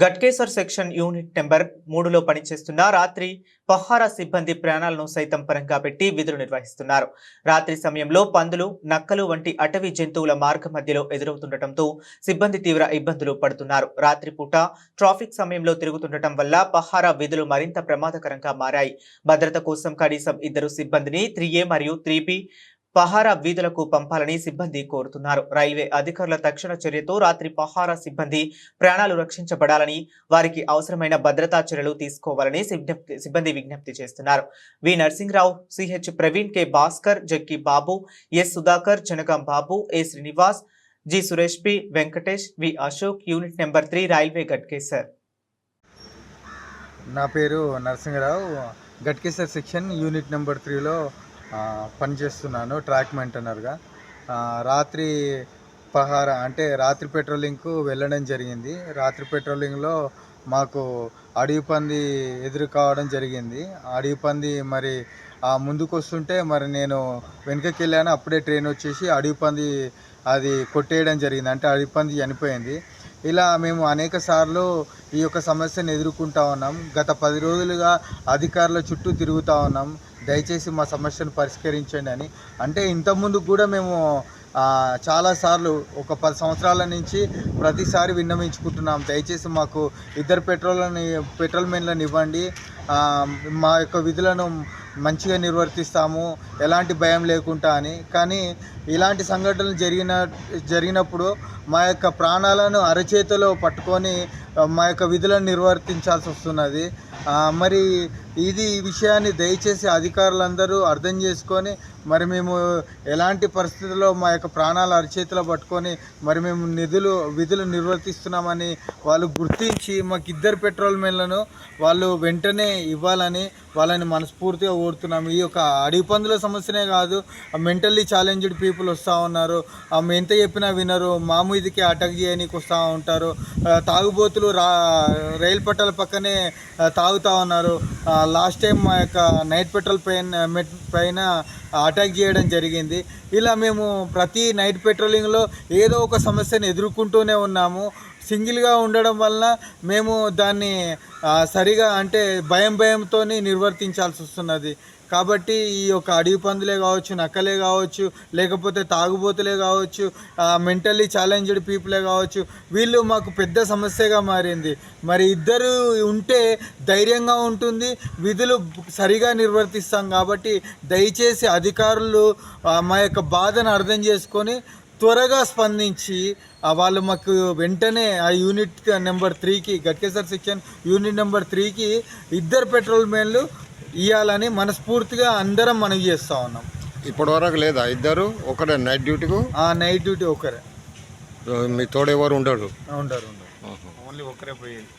Ghatkesar section unit number 3లో పనిచేస్తున్న రాత్రి పహారా సిబ్బంది ప్రాణాలను సైతం పరంగా పెట్టి విధులు నిర్వహిస్తున్నారు. రాత్రి సమయంలో పందులు, నక్కలు వంటి అటవీ జంతువుల మార్గ మధ్యలో ఎదురవుతుండటంతో సిబ్బంది తీవ్ర ఇబ్బందులు పడుతున్నారు. రాత్రిపూట ట్రాఫిక్ సమయంలో తిరుగుతుండటం వల్ల పహారా విధులు మరింత ప్రమాదకరంగా మారాయి. భద్రత కోసం కనీసం 2 సిబ్బందిని 3A మరియు 3B పహారా వీధులకు పంపాలని సిబ్బంది కోరుతున్నారు. రైల్వే అధికారుల తక్షణ చర్యతో రాత్రి పహారా సిబ్బంది ప్రాణాలు రక్షించబడాలని, వారికి అవసరమైన భద్రతా చర్యలు తీసుకోవాలని సిబ్బంది విజ్ఞప్తి చేస్తున్నారు. V Narasimharao, CH Praveen, K Bhaskar, Jakki Babu, S Sudhakar, Janagam Babu, A Srinivas, G Suresh, P Venkatesh, V Ashok, unit number 3 railway Ghatkesar. నా పేరు Narasimharao. Ghatkesar section unit number 3లో పనిచేస్తున్నాను ట్రాక్ మెయింటైనర్గా. రాత్రి పహారా అంటే రాత్రి పెట్రోలింగ్కు వెళ్ళడం జరిగింది. రాత్రి పెట్రోలింగ్లో మాకు అడవి పంది ఎదురు కావడం జరిగింది. అడవి పంది మరి ముందుకు వస్తుంటే మరి నేను వెనుకకి వెళ్ళాను. అప్పుడే ట్రైన్ వచ్చేసి అడవి పంది అది కొట్టేయడం జరిగింది. అంటే అడవి పంది చనిపోయింది. ఇలా మేము అనేక సార్లు ఈ యొక్క సమస్యను ఎదుర్కొంటూ ఉన్నాం. గత 10 రోజులుగా అధికారుల చుట్టూ తిరుగుతూ ఉన్నాం. దయచేసి మా సమస్యను పరిష్కరించండి అని. అంటే ఇంతకుముందు కూడా మేము చాలాసార్లు ఒక 10 సంవత్సరాల నుంచి ప్రతిసారి విన్నవించుకుంటున్నాం. దయచేసి మాకు 2 పెట్రోల్ మెన్లను ఇవ్వండి, మా యొక్క విధులను మంచిగా నిర్వర్తిస్తాము, ఎలాంటి భయం లేకుండా అని. కానీ ఇలాంటి సంఘటనలు జరిగినప్పుడు మా యొక్క ప్రాణాలను అరచేతిలో పట్టుకొని మా యొక్క విధులను నిర్వర్తించాల్సి వస్తున్నది. మరి ఈ విషయాన్ని దయచేసి అధికారులందరూ అర్థం చేసుకొని మరి మేము ఎలాంటి పరిస్థితుల్లో మా యొక్క ప్రాణాలు అరచేతిలో పట్టుకొని మరి మేము విధులు నిర్వర్తిస్తున్నామని వాళ్ళు గుర్తించి మాకు 2 పెట్రోల్ మెన్లను వాళ్ళు వెంటనే ఇవ్వాలని వాళ్ళని మనస్ఫూర్తిగా కోరుతున్నాము. ఈ యొక్క అడవి పందుల సమస్యనే కాదు, మెంటల్లీ ఛాలెంజ్డ్ పీపుల్ వస్తూ ఉన్నారు. ఎంత చెప్పినా వినరు, మా మీదకి అటాక్ చేయడానికి వస్తూ ఉంటారు. తాగుబోతులు రైలు పట్టాల పక్కనే తాగుతూ ఉన్నారు. లాస్ట్ టైం మా యొక్క నైట్ పెట్రోల్ పైన అటాక్ చేయడం జరిగింది. ఇలా మేము ప్రతి నైట్ పెట్రోలింగ్లో ఏదో ఒక సమస్యను ఎదుర్కొంటూనే ఉన్నాము. సింగిల్గా ఉండడం వలన మేము దాన్ని సరిగా అంటే భయంతో నిర్వర్తించాల్సి వస్తున్నది. కాబట్టి ఈ యొక్క అడవి పందులే కావచ్చు, నక్కలే కావచ్చు, లేకపోతే తాగుబోతులే కావచ్చు, మెంటల్లీ ఛాలెంజ్డ్ పీపులే కావచ్చు, వీళ్ళు మాకు పెద్ద సమస్యగా మారింది. మరి 2 ఉంటే ధైర్యంగా ఉంటుంది, విధులు సరిగా నిర్వర్తిస్తాం. కాబట్టి దయచేసి అధికారులు మా యొక్క బాధను అర్థం చేసుకొని త్వరగా స్పందించి వాళ్ళు మాకు వెంటనే ఆ యూనిట్ నెంబర్ 3కి గట్కేసర్ సెక్షన్ యూనిట్ నెంబర్ 3కి 2 పెట్రోల్ మెన్లు ఇవ్వాలని మనస్ఫూర్తిగా అందరం మనవి చేస్తూ ఉన్నాం. ఇప్పటివరకు లేదా 2? ఒకటే నైట్ డ్యూటీకు? నైట్ డ్యూటీ ఒకరే. మీ తోడు ఎవరు ఉండరు? ఉండరు. ఓన్లీ ఒకరే పోయేది.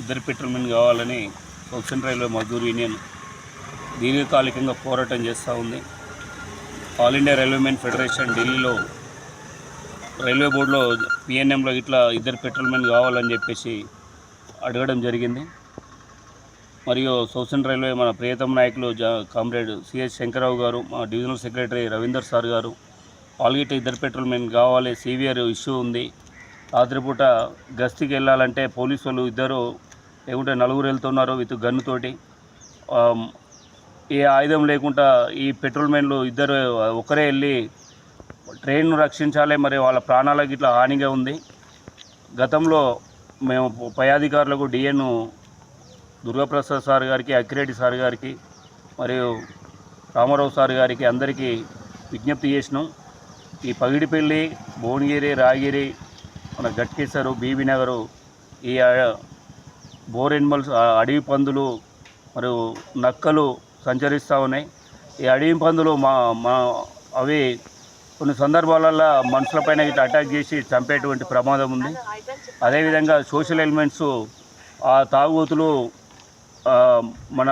2 పెట్రోల్ మెన్ కావాలని సౌత్ రైల్వే మజ్దూర్ యూనియన్ దీర్ఘకాలికంగా పోరాటం చేస్తూ ఉంది. All India railway men federation ఢిల్లీలో రైల్వే బోర్డులో పిఎన్ఎంలో ఇట్లా 2 పెట్రోల్ మెన్ కావాలని చెప్పేసి అడగడం జరిగింది. మరియు సౌత్ రైల్వే మన ప్రియతమ నాయకులు కామ్రేడ్ సిహెచ్ శంకరరావు గారు, మా డివిజనల్ సెక్రటరీ రవీందర్ సార్ గారు ఆల్గిట్ 2 పెట్రోల్ మెన్ కావాలి, సివియర్ ఇష్యూ ఉంది. రాత్రిపూట గస్తీకి వెళ్ళాలంటే పోలీసు వాళ్ళు 2 లేకుంటే 4 వెళ్తున్నారు విత్ గన్నుతోటి. ఏ ఆయుధం లేకుండా ఈ పెట్రోల్ మెన్లు 2 ఒకరే వెళ్ళి ట్రైన్ను రక్షించాలి. మరి వాళ్ళ ప్రాణాలకు ఇట్లా హానిగా ఉంది. గతంలో మేము పై అధికారులకు డిఎన్ దుర్గాప్రసాద్ సార్ గారికి, అక్కిరెడ్డి సార్ గారికి మరియు రామారావు సార్ గారికి అందరికీ విజ్ఞప్తి చేసినాం. ఈ పగిడిపల్లి, భువనగిరి, రాగిరి, మన గట్కేసరు, బీబీ నగరు ఈ బోర్ ఎనిమల్స్ అడవి పందులు మరియు నక్కలు సంచరిస్తూ ఉన్నాయి. ఈ అడవి పందులు అవి కొన్ని సందర్భాలలో మనుషులపైన ఇట్లా అటాక్ చేసి చంపేటువంటి ప్రమాదం ఉంది. అదేవిధంగా సోషల్ ఎలిమెంట్స్ తాగుబోతులు మన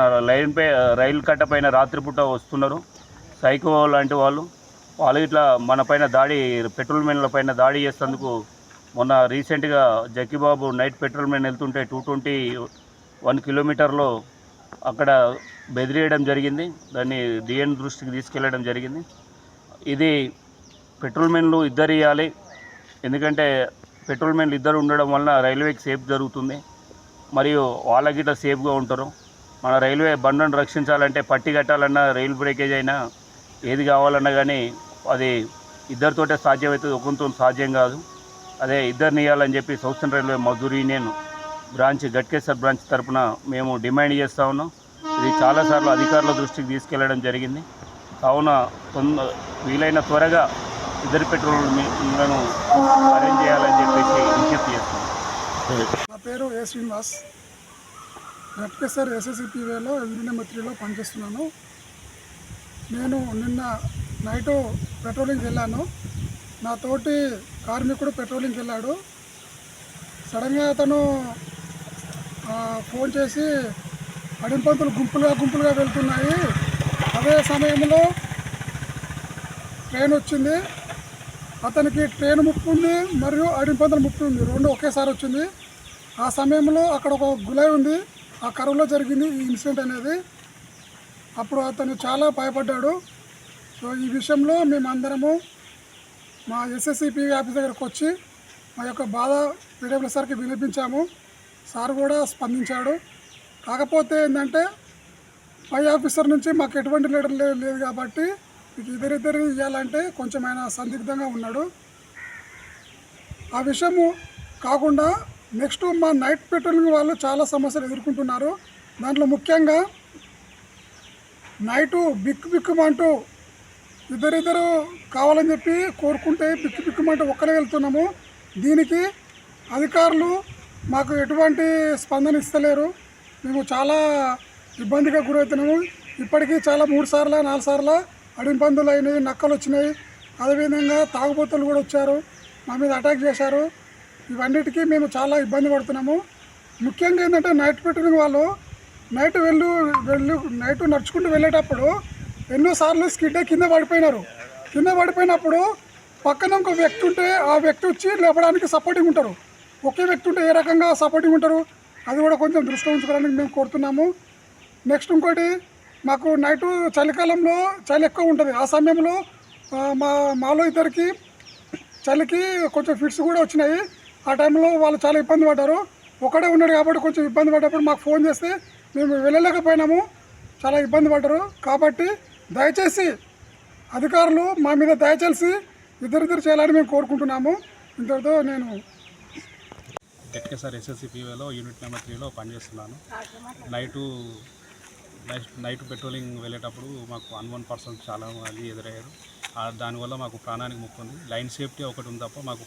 రైలు కట్ట పైన రాత్రిపూట వస్తున్నారు. సైకో లాంటి వాళ్ళు ఇట్లా మన పైన పెట్రోల్ మెన్ల పైన దాడి చేసేందుకు మొన్న రీసెంట్గా జక్కిబాబు నైట్ పెట్రోల్ మెన్ వెళ్తుంటే 221 కిలోమీటర్లో అక్కడ బెదిరియడం జరిగింది. దాన్ని డిఎన్ దృష్టికి తీసుకెళ్లడం జరిగింది. ఇది పెట్రోల్ మెన్లు 2 ఇవ్వాలి. ఎందుకంటే పెట్రోల్మెన్లు ఇద్దరు ఉండడం వలన రైల్వేకి సేఫ్ జరుగుతుంది, మరియు వాళ్ళకి ఇట్లా సేఫ్గా ఉంటారు. మన రైల్వే బండ్లను రక్షించాలంటే పట్టి కట్టాలన్నా, రైలు బ్రేకేజ్ అయినా, ఏది కావాలన్నా కానీ అది ఇద్దరితోటే సాధ్యమవుతుంది, ఒకరితో సాధ్యం కాదు. అదే ఇద్దరిని ఇవ్వాలని చెప్పి southern railway Mazdoor union branch Ghatkesar branch తరఫున మేము డిమాండ్ చేస్తూ ఉన్నాం. ఇది చాలాసార్లు అధికారుల దృష్టికి తీసుకెళ్లడం జరిగింది. కావున వీలైన త్వరగా ఇద్దరు పెట్రోల్లను అరేంజ్ చేయాలని చెప్పేసి విజ్ఞప్తి చేస్తున్నాం. నా పేరు ఏ శ్రీనివాస్. గట్కేసర్ ఎస్ఎస్సిపివేలో యూనిట్ నెంబర్ 3లో పనిచేస్తున్నాను. నేను నిన్న నైటు పెట్రోలింగ్కి వెళ్ళాను. నా తోటి కార్మికుడు పెట్రోలింగ్కి వెళ్ళాడు. సడన్గా అతను ఫోన్ చేసి అడింపంతులు గుంపులుగా వెళ్తున్నాయి, అదే సమయంలో ట్రైన్ వచ్చింది, అతనికి ట్రైన్ ముప్పు ఉంది మరియు అడింపంతుల ముప్పు ఉంది, రెండు ఒకేసారి వచ్చింది. ఆ సమయంలో అక్కడ ఒక గులై ఉంది, ఆ కరువులో జరిగింది ఈ ఇన్సిడెంట్ అనేది. అప్పుడు అతను చాలా భయపడ్డాడు. సో ఈ విషయంలో మేమందరము మా ఎస్ఎస్సిపి ఆఫీస్ దగ్గరకు వచ్చి మా యొక్క బాధ పీడబ్ల్యూ సార్కి వినిపించాము. సార్ కూడా స్పందించాడు. కాకపోతే ఏంటంటే పై ఆఫీసర్ నుంచి మాకు ఎటువంటి లీడర్ లేదు కాబట్టి మీకు ఇద్దరిద్దరు ఇవ్వాలంటే కొంచెం ఆయన సందిగ్ధంగా ఉన్నాడు. ఆ విషయము కాకుండా నెక్స్ట్ మా నైట్ పెట్రోలింగ్ వాళ్ళు చాలా సమస్యలు ఎదుర్కొంటున్నారు. దాంట్లో ముఖ్యంగా నైటు బిక్కుమంటూ ఇద్దరిద్దరు కావాలని చెప్పి కోరుకుంటే బిక్కుమంటూ ఒక్కరే వెళ్తున్నాము. దీనికి అధికారులు మాకు ఎటువంటి స్పందన ఇస్తలేరు. మేము చాలా ఇబ్బందిగా గురవుతున్నాము. ఇప్పటికీ చాలా 3 సార్లు 4 సార్లు అడింపందులు అయినాయి, నక్కలు వచ్చినాయి, అదేవిధంగా తాగుబోతులు కూడా వచ్చారు, మా మీద అటాక్ చేశారు. ఇవన్నిటికీ మేము చాలా ఇబ్బంది పడుతున్నాము. ముఖ్యంగా ఏంటంటే నైట్ పెట్రోలింగ్ వాళ్ళు నైట్ నడుచుకుంటూ వెళ్ళేటప్పుడు ఎన్నోసార్లు స్కిడ్ కింద పడిపోయినారు. కింద పడిపోయినప్పుడు పక్కన ఇంకో వ్యక్తి ఉంటే ఆ వ్యక్తి వచ్చి లేపడానికి సపోర్టింగ్ ఉంటారు. ఒకే వ్యక్తి ఉంటే ఏ రకంగా సపోర్టింగ్ ఉంటారు, అది కూడా కొంచెం దృష్టిలో ఉంచుకోవడానికి మేము కోరుతున్నాము. నెక్స్ట్ ఇంకోటి, మాకు నైటు చలికాలంలో చలి ఎక్కువ ఉంటుంది. ఆ సమయంలో మాలో ఇద్దరికి చలికి కొంచెం ఫిట్స్ కూడా వచ్చినాయి. ఆ టైంలో వాళ్ళు చాలా ఇబ్బంది పడ్డారు. ఒకడే ఉన్నాడు కాబట్టి కొంచెం ఇబ్బంది పడ్డప్పుడు మాకు ఫోన్ చేస్తే మేము వెళ్ళలేకపోయినాము, చాలా ఇబ్బంది పడ్డారు. కాబట్టి దయచేసి అధికారులు మా మీద దయచేసి ఇద్దరిద్దరు చేయాలని మేము కోరుకుంటున్నాము. ఇంతటితో నేను గట్కేసర్ ఎస్ఎస్సిపివేలో యూనిట్ నెంబర్ 3లో పనిచేస్తున్నాను. నైట్ పెట్రోలింగ్ వెళ్ళేటప్పుడు మాకు అన్వన్ పర్సన్స్ చాలా మంది ఎదురయ్యారు. దానివల్ల మాకు ప్రాణానికి ముప్పు ఉంది. లైన్ సేఫ్టీ ఒకటి ఉంది తప్ప మాకు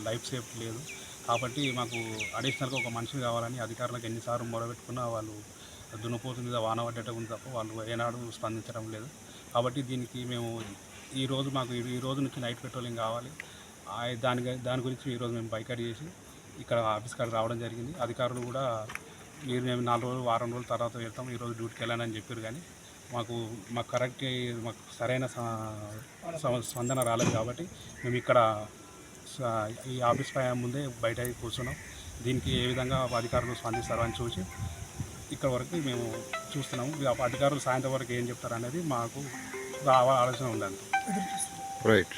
లైఫ్ సేఫ్టీ లేదు. కాబట్టి మాకు అడిషనల్గా ఒక మనిషి కావాలని అధికారులకు ఎన్నిసార్లు మొదలుపెట్టుకున్నా వాళ్ళు దున్నపోతు మీద వాన పడ్డట్టు ఉంది తప్ప వాళ్ళు ఏనాడు స్పందించడం లేదు. కాబట్టి దీనికి మేము ఈ రోజు నుంచి నైట్ పెట్రోలింగ్ కావాలి. దాని గురించి ఈరోజు మేము బైకాట్ చేసి ఇక్కడ ఆఫీస్ కాడ రావడం జరిగింది. అధికారులు కూడా మీరు మేము 4 రోజులు వారం రోజుల తర్వాత వెళ్తాం, ఈరోజు డ్యూటీకి వెళ్ళానని చెప్పారు. కానీ మాకు సరైన స్పందన రాలేదు. కాబట్టి మేము ఇక్కడ ఈ ఆఫీస్ ముందే బయట కూర్చున్నాం. దీనికి ఏ విధంగా అధికారులు స్పందిస్తారో అని చూసి ఇక్కడ వరకు మేము చూస్తున్నాము. అధికారులు సాయంత్రం వరకు ఏం చెప్తారు అనేది మాకు ఆలోచన ఉందండి. రైట్.